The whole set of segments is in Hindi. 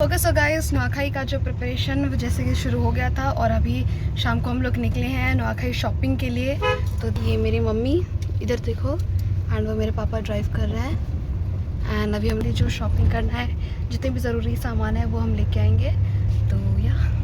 ओके सो गाइस, नुआखाई का जो प्रिपरेशन जैसे कि शुरू हो गया था और अभी शाम को हम लोग निकले हैं नुआखाई शॉपिंग के लिए। तो ये मेरी मम्मी इधर देखो, एंड वो मेरे पापा ड्राइव कर रहे हैं। एंड अभी हमें जो शॉपिंग करना है, जितने भी ज़रूरी सामान है वो हम लेके आएंगे। तो या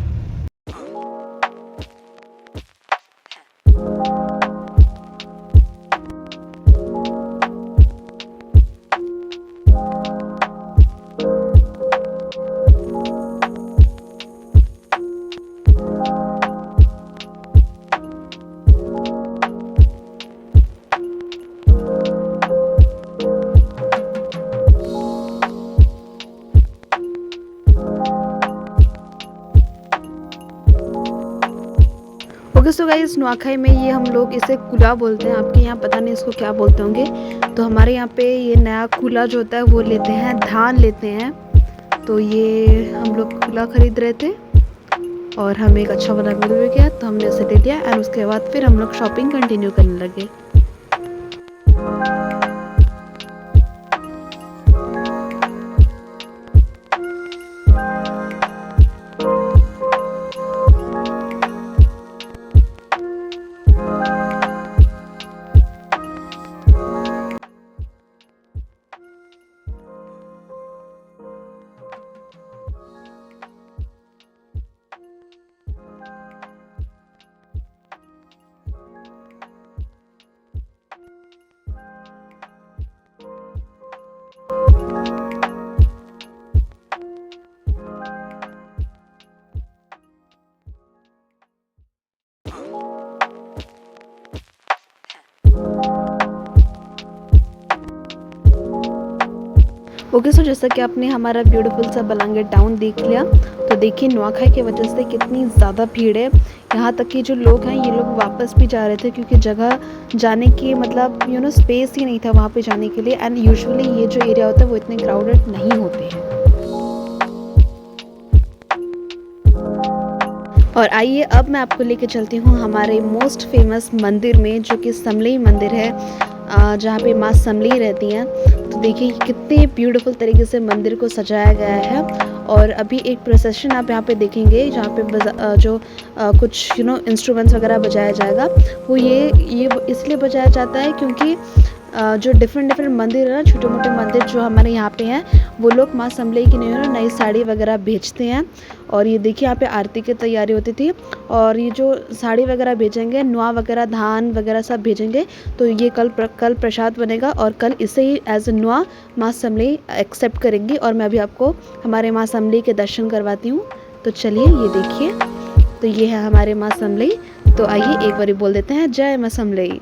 ओके सो गाइस, नुआखाई में ये हम लोग इसे कुला बोलते हैं। आपके यहाँ पता नहीं इसको क्या बोलते होंगे। तो हमारे यहाँ पे ये नया कुला जो होता है वो लेते हैं, धान लेते हैं। तो ये हम लोग कुला ख़रीद रहे थे और हमें एक अच्छा वाला मिल भी गया, तो हमने उसे ले लिया। एंड उसके बाद फिर हम लोग शॉपिंग कंटिन्यू करने लगे। ओके सो जैसा कि आपने हमारा ब्यूटीफुल सा बलांगीर टाउन देख लिया, तो देखिए नुआखाई की वजह से कितनी ज़्यादा भीड़ है। यहाँ तक कि जो लोग हैं ये लोग वापस भी जा रहे थे, क्योंकि जगह जाने की मतलब स्पेस ही नहीं था वहाँ पे जाने के लिए। एंड यूजुअली ये जो एरिया होता है वो इतने क्राउडेड नहीं होते हैं। और आइए अब मैं आपको लेके चलती हूँ हमारे मोस्ट फेमस मंदिर में, जो कि समलेई मंदिर है, जहाँ पे माँ समलेई रहती हैं। तो देखिए कितने ब्यूटीफुल तरीके से मंदिर को सजाया गया है। और अभी एक प्रोसेशन आप यहाँ पे देखेंगे, जहाँ पे जो कुछ इंस्ट्रूमेंट्स वगैरह बजाया जाएगा। वो ये इसलिए बजाया जाता है क्योंकि जो डिफरेंट मंदिर है ना, छोटे मोटे मंदिर जो हमारे यहाँ पे हैं, वो लोग माँ समलेई की नई साड़ी वगैरह भेजते हैं। और ये देखिए यहाँ पे आरती की तैयारी होती थी। और ये जो साड़ी वगैरह भेजेंगे, नुआ वगैरह, धान वगैरह सब भेजेंगे। तो ये कल प्रसाद बनेगा और कल इसे ही एज ए नुआ माँ समलेई एक्सेप्ट करेंगी। और मैं अभी आपको हमारे माँ समलेई के दर्शन करवाती हूँ। तो चलिए ये देखिए, तो ये है हमारे माँ समलेई। तो आइए एक बारी बोल देते हैं, जय माँ समलेई।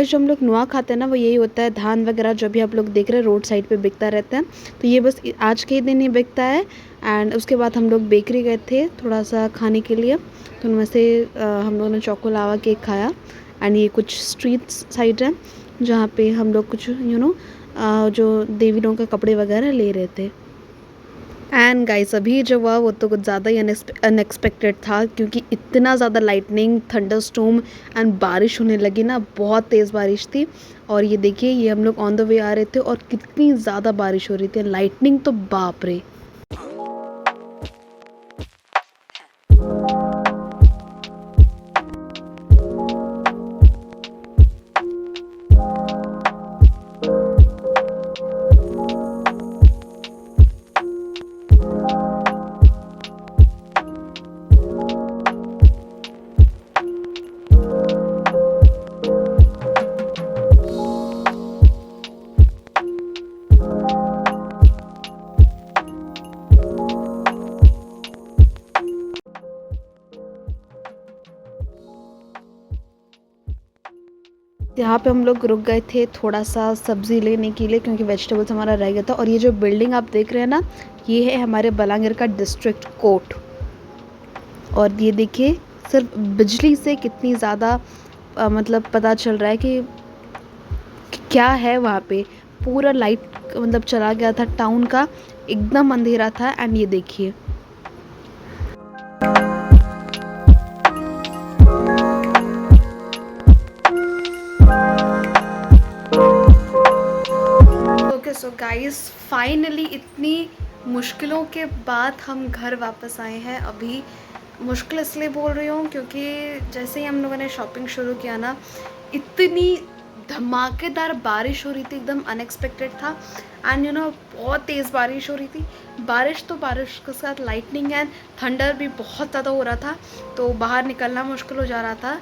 गाइस जो हम लोग नुआ खाते हैं ना वो यही होता है, धान वगैरह जो भी आप लोग देख रहे हैं रोड साइड पे बिकता रहता है, तो ये बस आज के ही दिन ही बिकता है। एंड उसके बाद हम लोग बेकरी गए थे थोड़ा सा खाने के लिए, तो उनमें से हम लोगों ने चोको लावा केक खाया। एंड ये कुछ स्ट्रीट साइड है जहाँ पे हम लोग कुछ जो देवी लोगों के कपड़े वगैरह ले रहे थे। एंड गाइस अभी जो हुआ वो तो कुछ ज़्यादा ही अनएक्सपेक्टेड था, क्योंकि इतना ज़्यादा लाइटनिंग, थंडरस्टॉर्म एंड बारिश होने लगी ना, बहुत तेज़ बारिश थी। और ये देखिए ये हम लोग ऑन द वे आ रहे थे और कितनी ज़्यादा बारिश हो रही थी, लाइटनिंग तो बाप रे। यहाँ पे हम लोग रुक गए थे थोड़ा सा सब्ज़ी लेने के लिए, क्योंकि वेजिटेबल्स हमारा रह गया था। और ये जो बिल्डिंग आप देख रहे हैं ना, ये है हमारे बलांगीर का डिस्ट्रिक्ट कोर्ट। और ये देखिए सिर्फ बिजली से कितनी ज़्यादा मतलब पता चल रहा है कि क्या है वहाँ पे। पूरा लाइट मतलब चला गया था टाउन का, एकदम अंधेरा था। एंड ये देखिए सो गाइस फाइनली इतनी मुश्किलों के बाद हम घर वापस आए हैं। अभी मुश्किल इसलिए बोल रही हूँ क्योंकि जैसे ही हम लोगों ने शॉपिंग शुरू किया ना, इतनी धमाकेदार बारिश हो रही थी, एकदम अनएक्सपेक्टेड था। एंड बहुत तेज़ बारिश हो रही थी। बारिश तो बारिश के साथ लाइटनिंग एंड थंडर भी बहुत ज़्यादा हो रहा था, तो बाहर निकलना मुश्किल हो जा रहा था।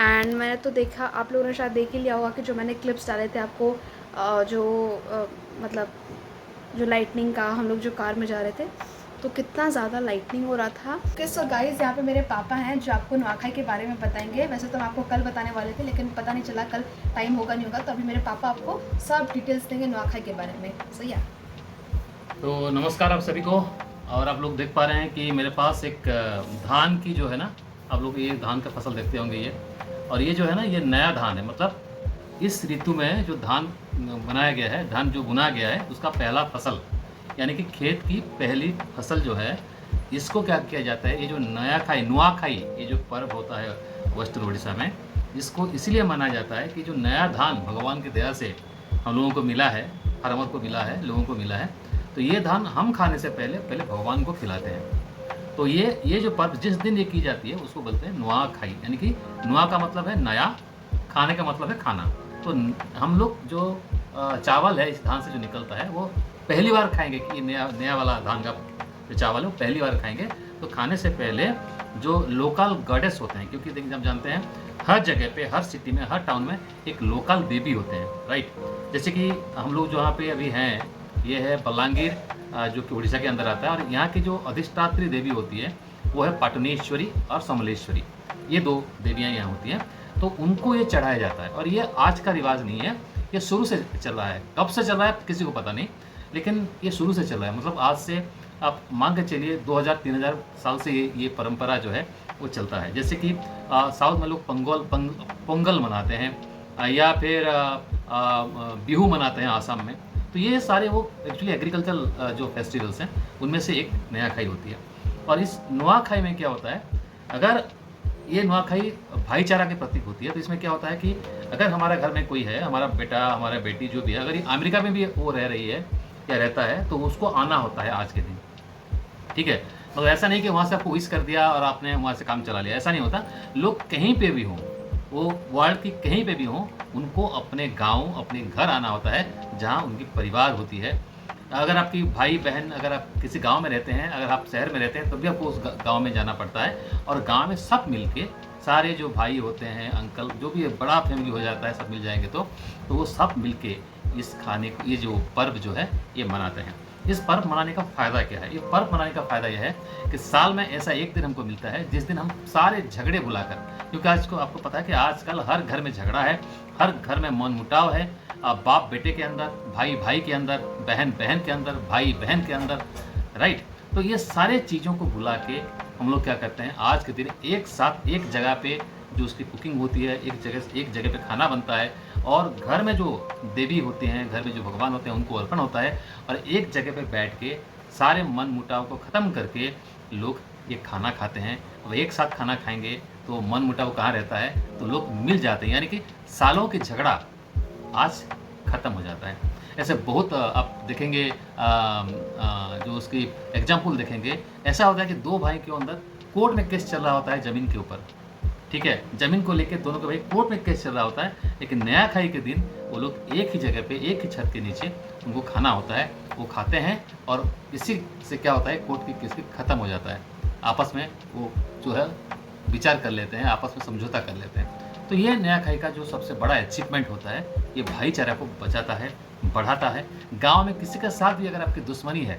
एंड मैंने तो देखा, आप लोगों ने शायद देख ही लिया होगा कि जो मैंने क्लिप्स डाले थे आपको, मतलब जो लाइटनिंग का, हम लोग जो कार में जा रहे थे तो कितना ज़्यादा लाइटनिंग हो रहा था। ओके सो गाइस यहाँ पे मेरे पापा हैं जो आपको नुआखाई के बारे में बताएंगे। वैसे तो हम आपको कल बताने वाले थे, लेकिन पता नहीं चला कल टाइम होगा नहीं होगा, तो अभी मेरे पापा आपको सब डिटेल्स देंगे नुआखाई के बारे में। सही है। तो नमस्कार आप सभी को। और आप लोग देख पा रहे हैं कि मेरे पास एक धान की जो है ना, आप लोग ये धान का फसल देखते होंगे ये, और ये जो है ना ये नया धान है। मतलब इस ऋतु में जो धान बनाया गया है, धान जो बुना गया है उसका पहला फसल, यानी कि खेत की पहली फसल जो है, इसको क्या किया जाता है, ये जो नुआखाई ये जो पर्व होता है वेस्ट उड़ीसा में, इसको इसलिए माना जाता है कि जो नया धान भगवान की दया से हम लोगों को मिला है, फार्मर को मिला है, लोगों को मिला है, तो ये धान हम खाने से पहले भगवान को खिलाते हैं। तो ये जो पर्व जिस दिन ये की जाती है उसको बोलते हैं नुआखाई, यानी कि नुआ का मतलब है नया, खाने का मतलब है खाना। तो हम लोग जो चावल है इस धान से जो निकलता है वो पहली बार खाएंगे कि नया वाला धान का जो चावल है वो पहली बार खाएंगे। तो खाने से पहले जो लोकल गॉडेस होते हैं, क्योंकि देखिए हम जानते हैं हर जगह पे, हर सिटी में, हर टाउन में एक लोकल देवी होते हैं, राइट। जैसे कि हम लोग जहाँ पे अभी हैं, ये है बलांगीर जो कि उड़ीसा के अंदर आता है, और यहाँ की जो अधिष्ठात्री देवी होती है वो है पाटनेश्वरी और समलेश्वरी, ये दो देवियाँ यहाँ होती हैं। तो उनको ये चढ़ाया जाता है। और ये आज का रिवाज नहीं है, ये शुरू से चल रहा है। कब से चल रहा है किसी को पता नहीं, लेकिन ये शुरू से चल रहा है। मतलब आज से आप मान के चलिए 2000-3000 साल से ये परंपरा जो है वो चलता है। जैसे कि साउथ में लोग पोंगल मनाते हैं, या फिर बिहू मनाते हैं आसाम में। तो ये सारे वो एक्चुअली एग्रीकल्चरल जो फेस्टिवल्स हैं उनमें से एक नुआखाई होती है। और इस नुआखाई में क्या होता है, अगर ये नुआखाई भाईचारा के प्रतीक होती है, तो इसमें क्या होता है कि अगर हमारे घर में कोई है, हमारा बेटा, हमारा बेटी जो भी है, अगर ये अमेरिका में भी वो रह रही है या रहता है, तो उसको आना होता है आज के दिन, ठीक है। तो ऐसा नहीं कि वहाँ से आपको विश कर दिया और आपने वहाँ से काम चला लिया, ऐसा नहीं होता। लोग कहीं पे भी हों, वो वर्ल्ड की कहीं पे भी हों, उनको अपने गाँव, अपने घर आना होता है जहाँ उनकी परिवार होती है। अगर आपकी भाई बहन, अगर आप किसी गांव में रहते हैं, अगर आप शहर में रहते हैं, तो भी आपको उस गांव में जाना पड़ता है। और गांव में सब मिलके, सारे जो भाई होते हैं, अंकल, जो भी बड़ा फैमिली हो जाता है, सब मिल जाएंगे तो वो सब मिलके इस खाने को, ये जो पर्व जो है ये मनाते हैं। इस पर्व मनाने का फ़ायदा क्या है? ये पर्व मनाने का फ़ायदा यह है कि साल में ऐसा एक दिन हमको मिलता है जिस दिन हम सारे झगड़े भुलाकर, क्योंकि आज को आपको पता है कि आजकल हर घर में झगड़ा है, हर घर में मनमुटाव है, बाप बेटे के अंदर, भाई भाई के अंदर, बहन बहन के अंदर, भाई बहन के अंदर, राइट? तो ये सारे चीज़ों को भुला के हम लोग क्या करते हैं, आज के दिन एक साथ एक जगह पे जो उसकी कुकिंग होती है, एक जगह पे खाना बनता है, और घर में जो देवी होते हैं, घर में जो भगवान होते हैं उनको अर्पण होता है, और एक जगह पे बैठ के सारे मन मुटाव को ख़त्म करके लोग ये खाना खाते हैं। अब एक साथ खाना खाएंगे तो मन मुटाव कहाँ रहता है, तो लोग मिल जाते हैं, यानी कि सालों की झगड़ा आज ख़त्म हो जाता है। ऐसे बहुत आप देखेंगे, जो उसकी एग्जाम्पल देखेंगे, ऐसा होता है कि दो भाई के अंदर कोर्ट में केस चल रहा होता है ज़मीन के ऊपर, ठीक है? ज़मीन को लेके दोनों के भाई कोर्ट में केस चल रहा होता है, लेकिन नया खाई के दिन वो लोग एक ही जगह पे, एक ही छत के नीचे उनको खाना होता है, वो खाते हैं, और इसी से क्या होता है, कोर्ट की केस भी ख़त्म हो जाता है। आपस में वो जो है विचार कर लेते हैं, आपस में समझौता कर लेते हैं। तो ये नया खाई का जो सबसे बड़ा अचीवमेंट होता है, ये भाईचारा को बचाता है, बढ़ाता है। गाँव में किसी के साथ भी अगर आपकी दुश्मनी है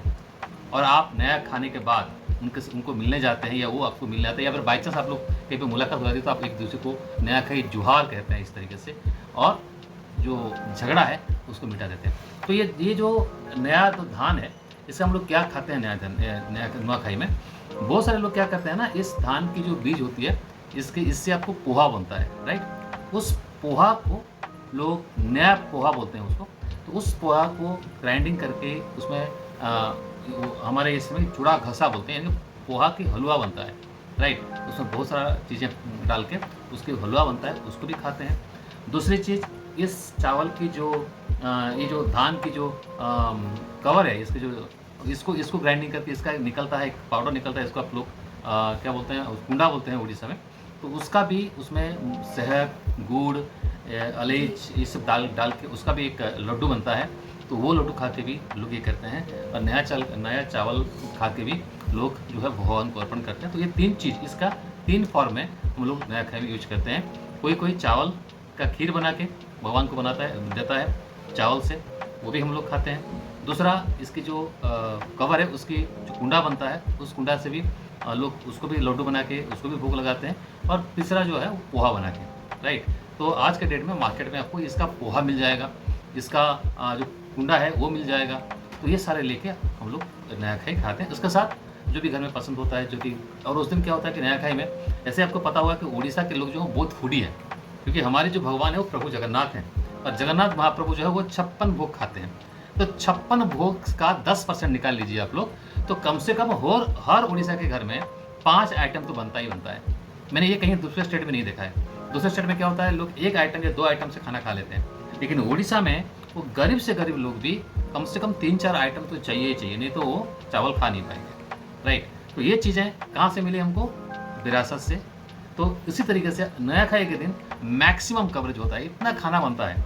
और आप नया खाने के बाद उनको मिलने जाते हैं, या वो आपको मिलने आते हैं, या फिर बाई चांस आप लोग कहीं पे मुलाकात हो जाती है, तो आप एक दूसरे को नया खाई जुहार कहते हैं इस तरीके से, और जो झगड़ा है उसको मिटा देते हैं। तो ये जो नया तो धान है, इससे हम लोग क्या खाते हैं नया नुआखाई में? बहुत सारे लोग क्या करते हैं ना, इस धान की जो बीज होती है, इससे आपको पोहा बनता है, राइट? उस पोहा को लोग नया पोहा बोलते हैं उसको। तो उस पोहा को ग्राइंडिंग करके उसमें हमारे इसमें चूड़ा घसा बोलते हैं, यानी पोहा की हलवा बनता है, राइट? उसमें बहुत सारा चीज़ें डाल के उसकी हलवा बनता है, उसको भी खाते हैं। दूसरी चीज़, इस चावल की जो ये जो धान की जो कवर है, इसके जो इसको ग्राइंडिंग करके इसका निकलता है, एक पाउडर निकलता है, इसको आप लोग क्या बोलते हैं, कुंडा बोलते हैं उड़ीसा में। तो उसका भी उसमें शहद, गुड़, अलेच, ये सब डाल के उसका भी एक लड्डू बनता है। तो वो लड्डू खा के भी लोग ये करते हैं, और नया चावल खा के भी लोग जो है भगवान को अर्पण करते हैं। तो ये तीन चीज़, इसका 3 फॉर्म में हम लोग नया खाई में यूज करते हैं। कोई चावल का खीर बना के भगवान को देता है चावल से, वो भी हम लोग खाते हैं। दूसरा, इसकी जो कवर है, उसकी जो कुंडा बनता है, उस कुंडा से भी लोग उसको भी लड्डू बना के उसको भी भोग लगाते हैं। और तीसरा जो है वो पोहा बना के, राइट? तो आज के डेट में मार्केट में आपको इसका पोहा मिल जाएगा, इसका जो कुंडा है वो मिल जाएगा। तो ये सारे लेके हम लोग नया खाई खाते हैं, उसके साथ जो भी घर में पसंद होता है, जो कि, और उस दिन क्या होता है कि नया खाई में, ऐसे आपको पता होगा कि उड़ीसा के लोग जो हैं बहुत फूडी है, क्योंकि हमारे जो भगवान है वो प्रभु जगन्नाथ हैं, और जगन्नाथ महाप्रभु जो है वो 56 भोग खाते हैं। तो 56 भोग का 10% निकाल लीजिए आप लोग, तो कम से कम हर उड़ीसा के घर में 5 आइटम तो बनता ही बनता है। मैंने ये कहीं दूसरे स्टेट में नहीं देखा है। दूसरे स्टेट में क्या होता है, लोग 1 आइटम या 2 आइटम से खाना खा लेते हैं, लेकिन उड़ीसा में वो गरीब से गरीब लोग भी कम से कम 3-4 आइटम तो चाहिए ही चाहिए, नहीं तो वो चावल खा नहीं पाएंगे, राइट? तो ये चीज़ें कहाँ से मिली हमको? विरासत से। तो इसी तरीके से नया खाई के दिन मैक्सिमम कवरेज होता है, इतना खाना बनता है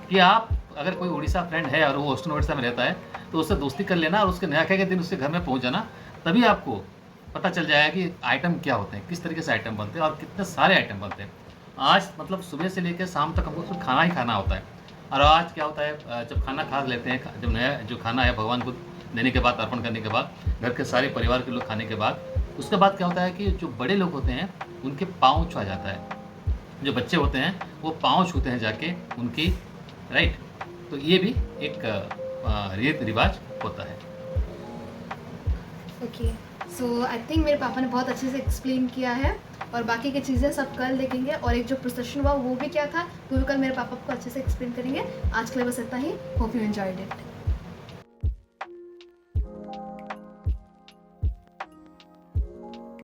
कि आप अगर कोई उड़ीसा फ्रेंड है और वो वेस्टर्न उड़ीसा में रहता है, तो उससे दोस्ती कर लेना, और उसके नया खाई के दिन उसके घर में पहुँच जाना, तभी आपको पता चल जाएगा कि आइटम क्या होते हैं, किस तरीके से आइटम बनते हैं, और कितने सारे आइटम बनते हैं। आज मतलब सुबह से लेकर शाम तक हमको सिर्फ खाना ही खाना होता है। और आज क्या होता है, जब खाना खा लेते हैं, जब नया जो खाना है भगवान को देने के बाद, अर्पण करने के बाद, घर के सारे परिवार के लोग खाने के बाद, उसके बाद क्या होता है कि जो बड़े लोग होते हैं उनके पाँव छुआ जाता है। जो बच्चे होते हैं वो पाँव छूते हैं जाके उनकी, राइट? तो ये भी एक रीति रिवाज होता है। ओके, सो आई थिंक मेरे पापा ने बहुत अच्छे से एक्सप्लेन किया है, और बाकी की चीज़ें सब कल देखेंगे। और एक जो प्रोसेशन हुआ वो भी क्या था, वो भी कल मेरे पापा को अच्छे से एक्सप्लेन करेंगे। आज के लिए बस इतना ही। Hope you enjoyed it.